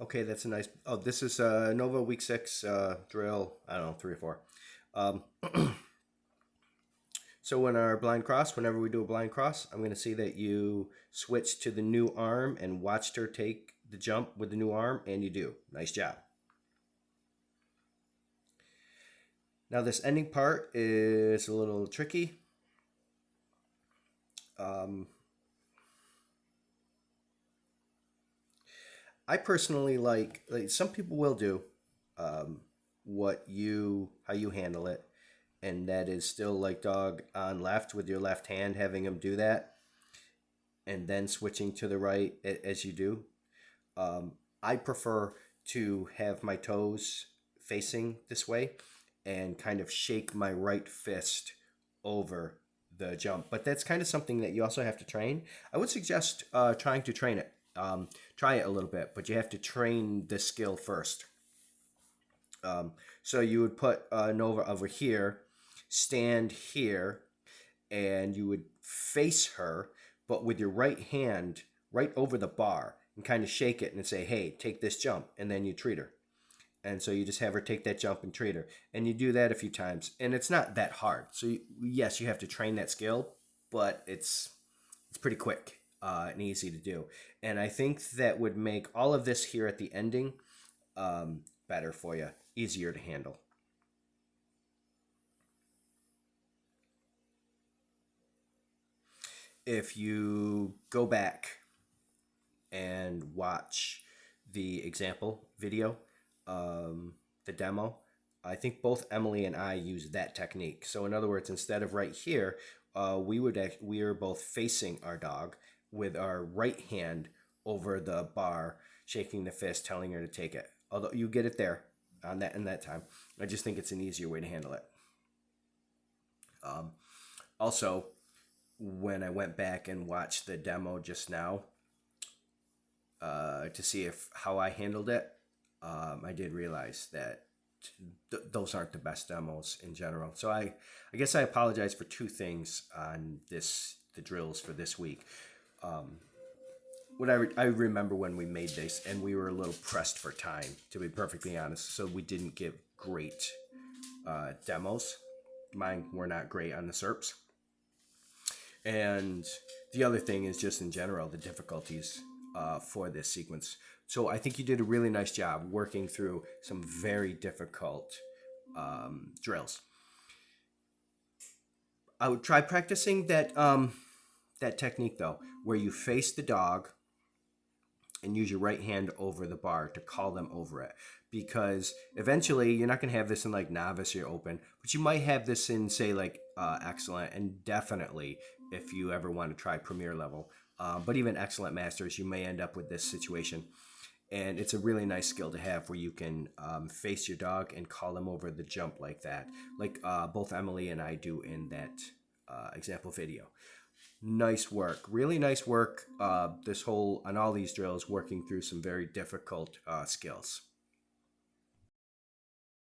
Okay, that's a nice. Oh, this is Nova Week 6 drill. I don't know, 3 or 4. Um, so in our blind cross, whenever we do a blind cross, I'm going to see that you switch to the new arm and watched her take the jump with the new arm, and you do. Nice job. Now this ending part is a little tricky. Um, I personally like some people will do um, how you handle it, and that is still like dog on left with your left hand, having him do that, and then switching to the right as you do. Um, I prefer to have my toes facing this way and kind of shake my right fist over the jump. But that's kind of something that you also have to train. I would suggest trying to train it. Try it a little bit, but you have to train the skill first. So you would put Nova over here, stand here, and you would face her, but with your right hand right over the bar and kind of shake it and say, hey, take this jump. And then you treat her. And so you just have her take that jump and treat her. And you do that a few times. And it's not that hard. So yes, you have to train that skill, but it's pretty quick and easy to do. And I think that would make all of this here at the ending better for you, easier to handle. If you go back and watch the example video, the demo, I think both Emily and I use that technique. So in other words, instead of right here, we are both facing our dog with our right hand over the bar, shaking the fist, telling her to take it. Although you get it there on that in that time, I just think it's an easier way to handle it. Um, Also, when I went back and watched the demo just now to see if how I handled it, I did realize that those aren't the best demos in general. So I guess I apologize for two things on the drills for this week. Um, I remember when we made this, and we were a little pressed for time, to be perfectly honest. So we didn't give great demos. Mine were not great on the SERPs. And the other thing is just in general the difficulties for this sequence. So I think you did a really nice job working through some very difficult drills. I would try practicing that technique though, where you face the dog and use your right hand over the bar to call them over it. Because eventually you're not going to have this in like novice or open, but you might have this in say like excellent, and definitely if you ever want to try premier level. But even excellent masters, you may end up with this situation. And it's a really nice skill to have where you can face your dog and call them over the jump like that, like both Emily and I do in that example video. Nice work, really nice work. This whole on all these drills, working through some very difficult skills.